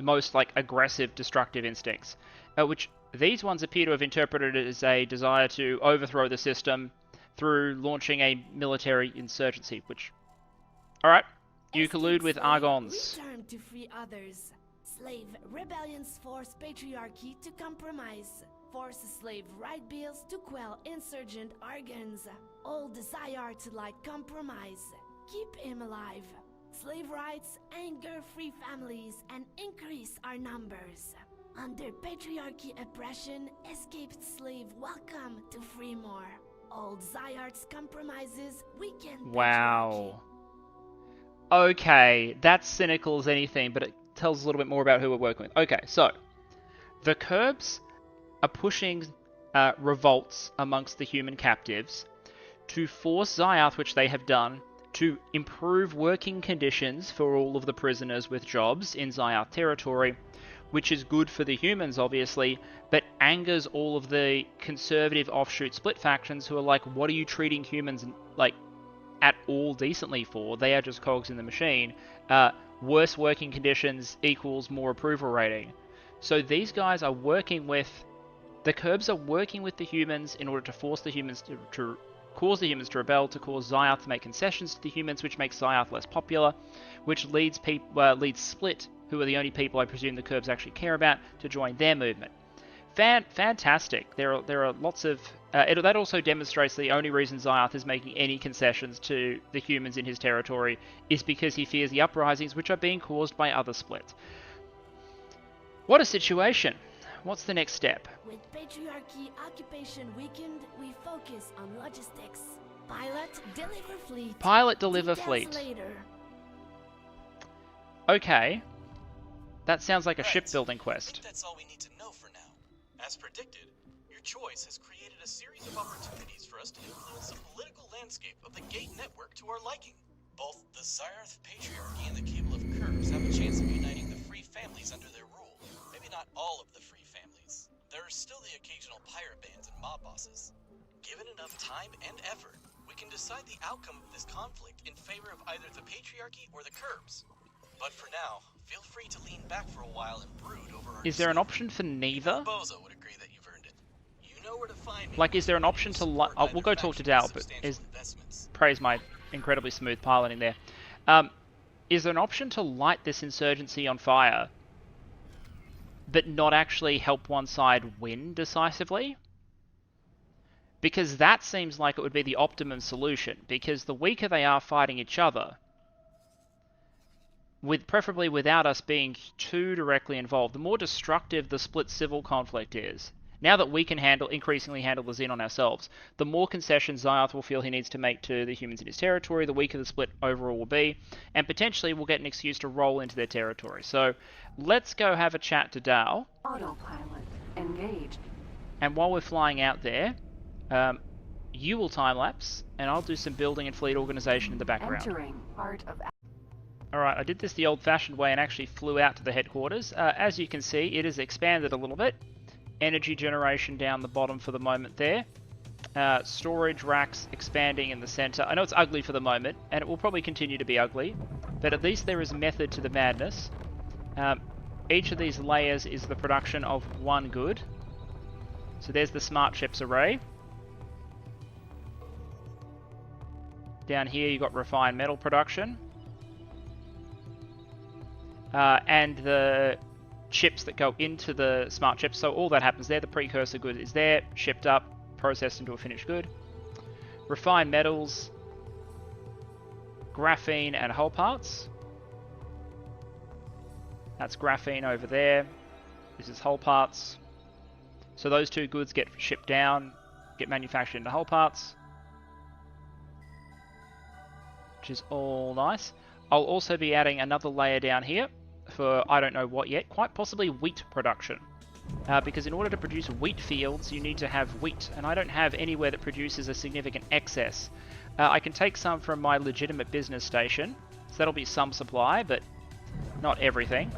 most aggressive destructive instincts, which these ones appear to have interpreted as a desire to overthrow the system through launching a military insurgency, which... Alright, you collude with Argons. Return to free others. Slave rebellions force patriarchy to compromise. Force slave right bills to quell insurgent Argons. All desire to compromise. Keep him alive. Slave rights anger free families and increase our numbers. Under patriarchy oppression, escaped slave welcome to free more. Old Zyart's compromises weaken Wow. Okay, that's cynical as anything, but it tells us a little bit more about who we're working with. Okay, so the Curbs are pushing revolts amongst the human captives to force Zyarth, which they have done, to improve working conditions for all of the prisoners with jobs in Zyarth territory, which is good for the humans, obviously, but angers all of the conservative offshoot split factions who are like, what are you treating humans at all decently for? They are just cogs in the machine. Worse working conditions equals more approval rating. So these guys are working with... The Curbs are working with the humans in order to force the humans to cause the humans to rebel, to cause Zyarth to make concessions to the humans, which makes Zyarth less popular, which leads Split, who are the only people I presume the Curbs actually care about, to join their movement. Fantastic. There are lots of... that also demonstrates the only reason Zyarth is making any concessions to the humans in his territory is because he fears the uprisings which are being caused by other splits. What a situation. What's the next step? With patriarchy occupation weakened, we focus on logistics. Pilot, deliver fleet. Pilot, deliver fleet. Later. Okay. That sounds like a shipbuilding I quest. think that's all we need to know for now. As predicted, your choice has created a series of opportunities for us to influence the political landscape of the Gate network to our liking. Both the Zyarth Patriarchy and the Cable of Curves have a chance of uniting the free families under their rule. Maybe not all of the free families. There are still the occasional pirate bands and mob bosses. Given enough time and effort, we can decide the outcome of this conflict in favor of either the Patriarchy or the Curbs. But for now, feel free to lean back for a while and brood over our... Is there an option for neither? Bozo would agree that you've earned it. You know where to find me. Is there an option to... we'll go talk to Dal, but praise my incredibly smooth piloting there. Is there an option to light this insurgency on fire, but not actually help one side win decisively? Because that seems like it would be the optimum solution, because the weaker they are fighting each other, preferably without us being too directly involved, the more destructive the split civil conflict is. Now that we can increasingly handle the Xenon ourselves, the more concessions Zyarth will feel he needs to make to the humans in his territory, the weaker the split overall will be, and potentially we'll get an excuse to roll into their territory. So let's go have a chat to Dal. Autopilot engaged. And while we're flying out there, you will time-lapse, and I'll do some building and fleet organization in the background. Entering part of... Alright, I did this the old-fashioned way and actually flew out to the headquarters. As you can see, it has expanded a little bit. Energy generation down the bottom for the moment there. Storage racks expanding in the center. I know it's ugly for the moment, and it will probably continue to be ugly, but at least there is method to the madness. Each of these layers is the production of one good. So there's the smart chips array. Down here you've got refined metal production. And the chips that go into the smart chips. So all that happens there. The precursor good is there, shipped up, processed into a finished good. Refined metals, graphene and hull parts. That's graphene over there. This is hull parts. So those two goods get shipped down, get manufactured into hull parts, which is all nice. I'll also be adding another layer down here for I don't know what yet, quite possibly wheat production. Because in order to produce wheat fields, you need to have wheat, and I don't have anywhere that produces a significant excess. I can take some from my legitimate business station, so that'll be some supply, but not everything.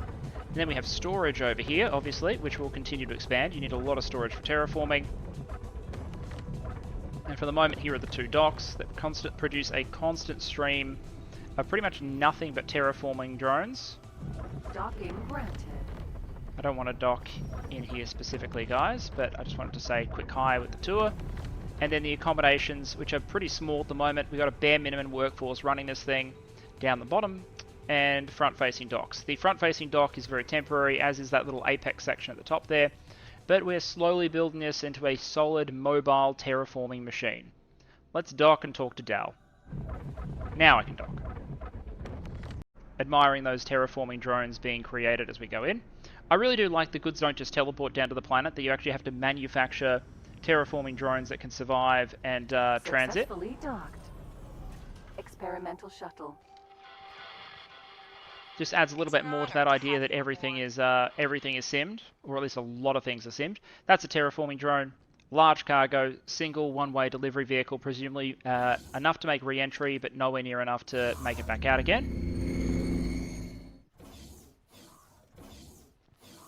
And then we have storage over here, obviously, which will continue to expand. You need a lot of storage for terraforming. And for the moment, here are the two docks that produce a constant stream of pretty much nothing but terraforming drones. Docking granted. I don't want to dock in here specifically, guys, but I just wanted to say quick hi with the tour. And then the accommodations, which are pretty small at the moment. We've got a bare minimum workforce running this thing down the bottom, and front-facing docks. The front-facing dock is very temporary, as is that little apex section at the top there, but we're slowly building this into a solid, mobile, terraforming machine. Let's dock and talk to Dal. Now I can dock. Admiring those terraforming drones being created as we go in. I really do like the goods don't just teleport down to the planet, that you actually have to manufacture terraforming drones that can survive and transit. Successfully docked. Experimental shuttle. Just adds a little bit more to that idea that everything is simmed, or at least a lot of things are simmed. That's a terraforming drone, large cargo, single one-way delivery vehicle, presumably enough to make re-entry, but nowhere near enough to make it back out again.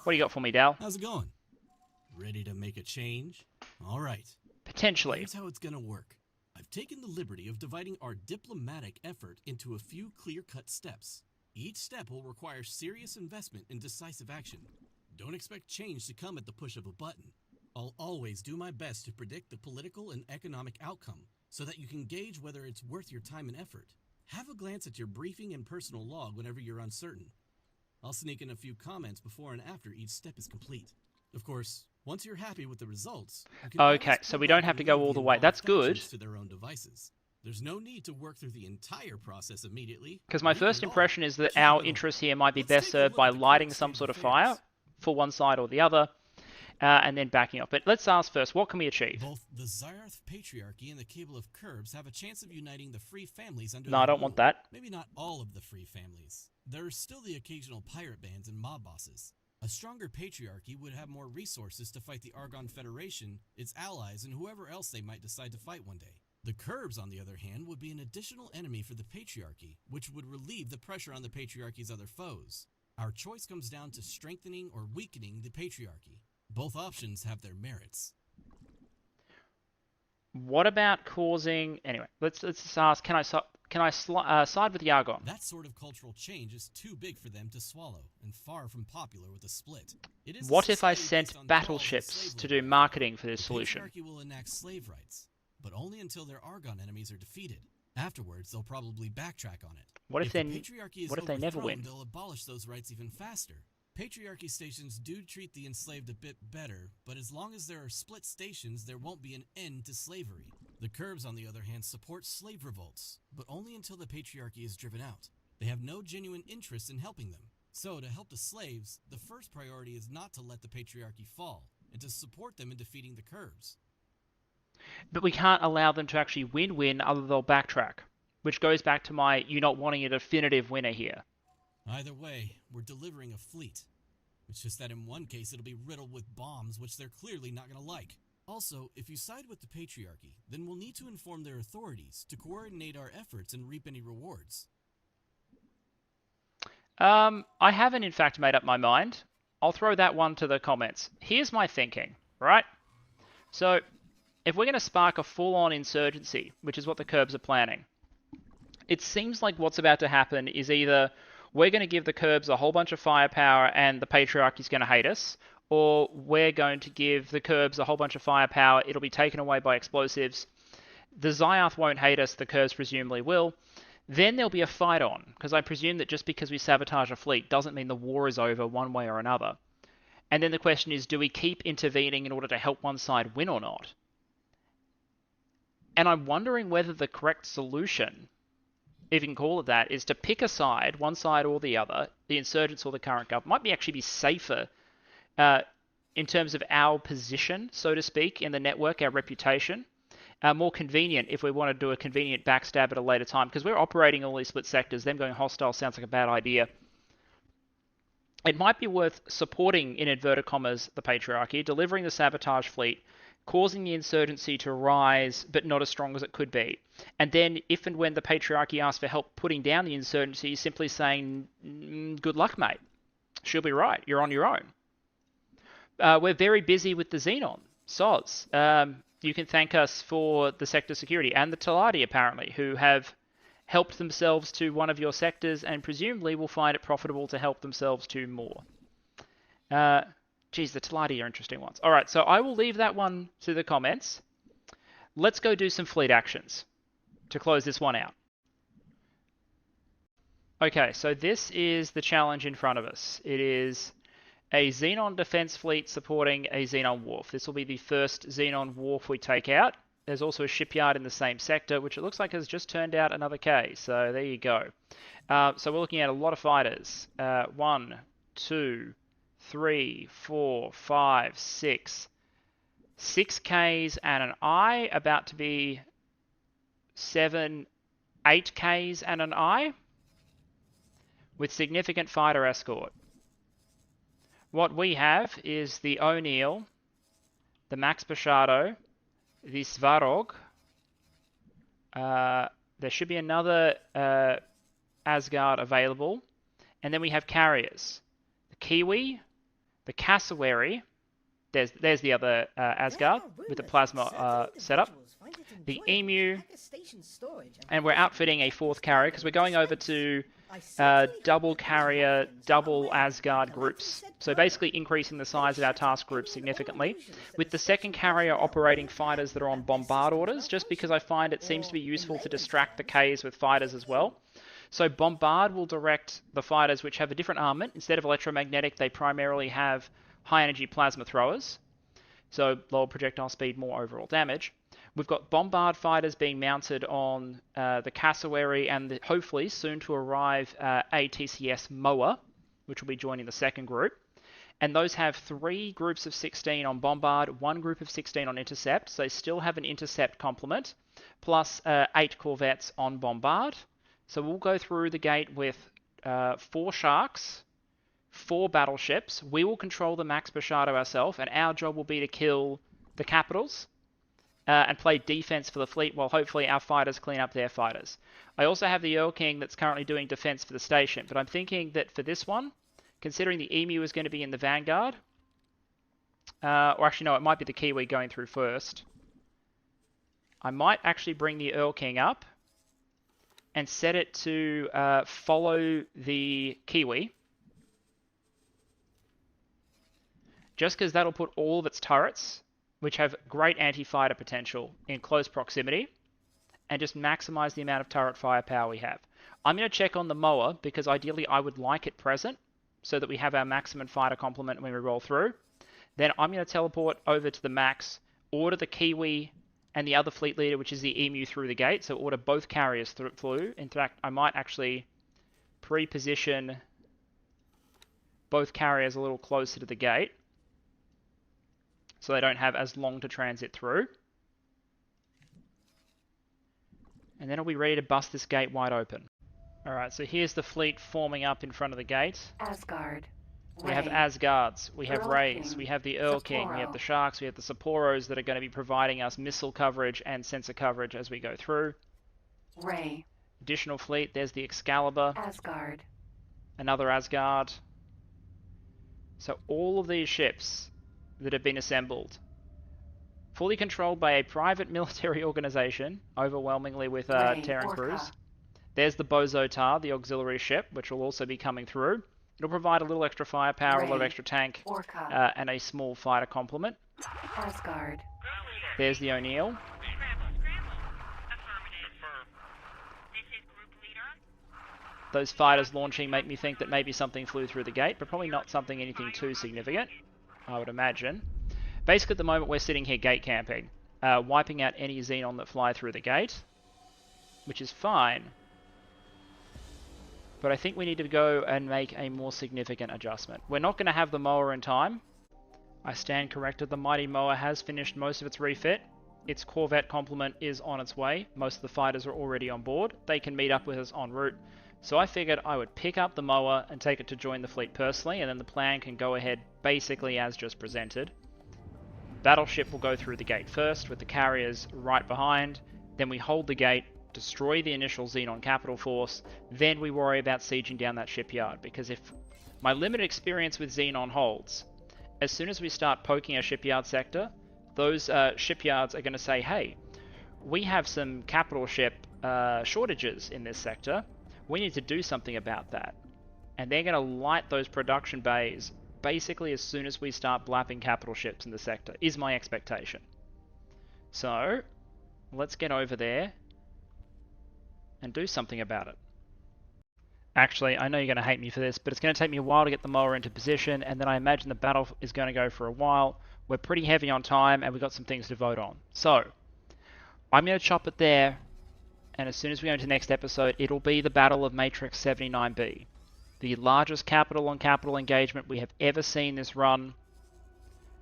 What do you got for me, Dal? How's it going? Ready to make a change? All right. Potentially. Here's how it's gonna work. I've taken the liberty of dividing our diplomatic effort into a few clear-cut steps. Each step will require serious investment and decisive action. Don't expect change to come at the push of a button. I'll always do my best to predict the political and economic outcome so that you can gauge whether it's worth your time and effort. Have a glance at your briefing and personal log whenever you're uncertain. I'll sneak in a few comments before and after each step is complete. Of course, once you're happy with the results... Okay, so we don't have to go all the way. That's good. To their own devices. There's no need to work through the entire process immediately. Because my first impression is that our interest here might be best served by lighting some sort of fire for one side or the other, and then backing up. But let's ask first, what can we achieve? Both the Xyarth Patriarchy and the Cable of Curbs have a chance of uniting the free families under No, I don't want that. Maybe not all of the free families. There are still the occasional pirate bands and mob bosses. A stronger Patriarchy would have more resources to fight the Argon Federation, its allies, and whoever else they might decide to fight one day. The Curbs, on the other hand, would be an additional enemy for the Patriarchy, which would relieve the pressure on the Patriarchy's other foes. Our choice comes down to strengthening or weakening the Patriarchy. Both options have their merits. What about causing... Anyway, let's just ask, can I side with the Argon? That sort of cultural change is too big for them to swallow, and far from popular with a split. What if I sent battleships to do marketing for this solution? The Patriarchy will enact slave rights, but only until their Argon enemies are defeated. Afterwards, they'll probably backtrack on it. What if the Patriarchy is what if they never win? They'll abolish those rights even faster. Patriarchy stations do treat the enslaved a bit better, but as long as there are split stations, there won't be an end to slavery. The Curbs, on the other hand, support slave revolts, but only until the Patriarchy is driven out. They have no genuine interest in helping them. So, to help the slaves, the first priority is not to let the Patriarchy fall, and to support them in defeating the Curbs. But we can't allow them to actually win, other they'll backtrack. Which goes back to my you not wanting a definitive winner here. Either way, we're delivering a fleet. It's just that in one case it'll be riddled with bombs, which they're clearly not going to like. Also, if you side with the Patriarchy, then we'll need to inform their authorities to coordinate our efforts and reap any rewards. I haven't in fact made up my mind. I'll throw that one to the comments. Here's my thinking, right? So, if we're going to spark a full-on insurgency, which is what the Curbs are planning, it seems like what's about to happen is either we're going to give the Curbs a whole bunch of firepower and the Patriarchy's going to hate us, or we're going to give the Curbs a whole bunch of firepower, it'll be taken away by explosives, the Xyarth won't hate us, the Curbs presumably will, then there'll be a fight on, because I presume that just because we sabotage a fleet doesn't mean the war is over one way or another. And then the question is, do we keep intervening in order to help one side win or not? And I'm wondering whether the correct solution, if you can call it that, is to pick a side, one side or the other, the insurgents or the current government. Might be actually be safer in terms of our position, so to speak, in the network, our reputation. More convenient if we want to do a convenient backstab at a later time, because we're operating all these split sectors. Them going hostile sounds like a bad idea. It might be worth supporting, in inverted commas, the Patriarchy, delivering the sabotage fleet, causing the insurgency to rise, but not as strong as it could be. And then, if and when the Patriarchy asks for help putting down the insurgency, simply saying, good luck, mate. She'll be right. You're on your own. We're very busy with the Xenon. Soz. You can thank us for the sector security, and the Talati, apparently, who have helped themselves to one of your sectors and presumably will find it profitable to help themselves to more. Geez, the Talati are interesting ones. All right, so I will leave that one to the comments. Let's go do some fleet actions to close this one out. Okay, so this is the challenge in front of us. It is a Xenon defense fleet supporting a Xenon wharf. This will be the first Xenon wharf we take out. There's also a shipyard in the same sector, which it looks like has just turned out another K. So there you go. So we're looking at a lot of fighters. 1, 2, 3, 4, 5, 6. 6 Ks and an I, about to be 7, 8 Ks and an I, with significant fighter escort. What we have is the O'Neill, the Max Bashado, the Svarog. There should be another Asgard available. And then we have carriers. The Kiwi, the Cassowary. There's the other Asgard with the plasma setup. The Emu. And we're outfitting a 4th carrier because we're going over to double carrier, double Asgard groups. So basically increasing the size of our task group significantly. With the 2nd carrier operating fighters that are on bombard orders, just because I find it seems to be useful to distract the Ks with fighters as well. So bombard will direct the fighters which have a different armament. Instead of electromagnetic, they primarily have high energy plasma throwers. So lower projectile speed, more overall damage. We've got bombard fighters being mounted on the Cassowary and the hopefully soon to arrive ATCS Moa, which will be joining the 2nd group. And those have 3 groups of 16 on bombard, 1 group of 16 on intercept. So they still have an intercept complement, plus 8 corvettes on bombard. So we'll go through the gate with 4 sharks, 4 battleships. We will control the Max Bashado ourselves, and our job will be to kill the capitals. And play defense for the fleet while hopefully our fighters clean up their fighters. I also have the Earl King that's currently doing defense for the station, but I'm thinking that for this one, considering the Emu is going to be in the vanguard, or actually no, it might be the Kiwi going through first, I might actually bring the Earl King up and set it to follow the Kiwi, just because that'll put all of its turrets, which have great anti-fighter potential, in close proximity, and just maximize the amount of turret firepower we have. I'm going to check on the Moa, because ideally I would like it present, so that we have our maximum fighter complement when we roll through. Then I'm going to teleport over to the Max, order the Kiwi and the other fleet leader, which is the Emu, through the gate, so order both carriers through. In fact, I might actually pre-position both carriers a little closer to the gate, so they don't have as long to transit through. And then I'll be ready to bust this gate wide open. Alright, so here's the fleet forming up in front of the gate. Asgard. We have Asgards, we have Rays, we have the Earl King, we have the Sharks, we have the Sapporos that are going to be providing us missile coverage and sensor coverage as we go through. Ray. Additional fleet, there's the Excalibur. Asgard. Another Asgard. So all of these ships that have been assembled, fully controlled by a private military organization, overwhelmingly with Terran crews. There's the Bozotar, the auxiliary ship, which will also be coming through. It'll provide a little extra firepower, a lot of extra tank, and a small fighter complement. Asgard. There's the O'Neill. Those fighters launching make me think that maybe something flew through the gate, but probably not anything too significant, I would imagine. Basically, at the moment, we're sitting here gate camping, wiping out any Xenon that fly through the gate, which is fine. But I think we need to go and make a more significant adjustment. We're not going to have the mower in time. I stand corrected. The mighty Moa has finished most of its refit. Its corvette complement is on its way. Most of the fighters are already on board. They can meet up with us en route. So I figured I would pick up the Moa and take it to join the fleet personally, and then the plan can go ahead basically as just presented. Battleship will go through the gate first, with the carriers right behind. Then we hold the gate, destroy the initial Xenon capital force, then we worry about sieging down that shipyard, because if my limited experience with Xenon holds, as soon as we start poking a shipyard sector, those shipyards are going to say, hey, we have some capital ship shortages in this sector. We need to do something about that. And they're going to light those production bays basically as soon as we start blapping capital ships in the sector, is my expectation. So, let's get over there and do something about it. Actually, I know you're going to hate me for this, but it's going to take me a while to get the mower into position, and then I imagine the battle is going to go for a while. We're pretty heavy on time, and we've got some things to vote on. So, I'm going to chop it there, and as soon as we go into the next episode, it'll be the Battle of Matrix 79B. The largest capital-on-capital engagement we have ever seen this run.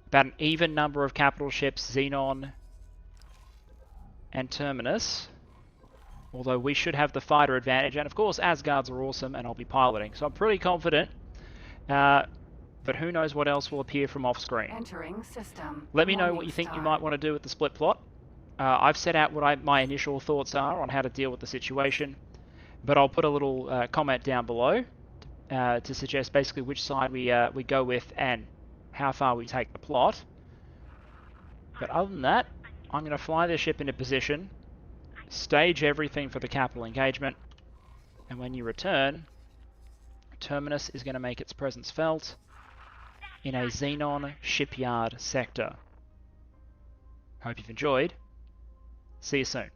About an even number of capital ships, Xenon and Terminus. Although we should have the fighter advantage, and of course Asgards are awesome, and I'll be piloting, so I'm pretty confident. But who knows what else will appear from off-screen. Entering system. Let me know what you think you might want to do with the split plot. I've set out what my initial thoughts are on how to deal with the situation, but I'll put a little comment down below to suggest basically which side we go with and how far we take the plot. But other than that, I'm going to fly this ship into position, stage everything for the capital engagement, and when you return, Terminus is going to make its presence felt in a Xenon shipyard sector. Hope you've enjoyed. See you soon.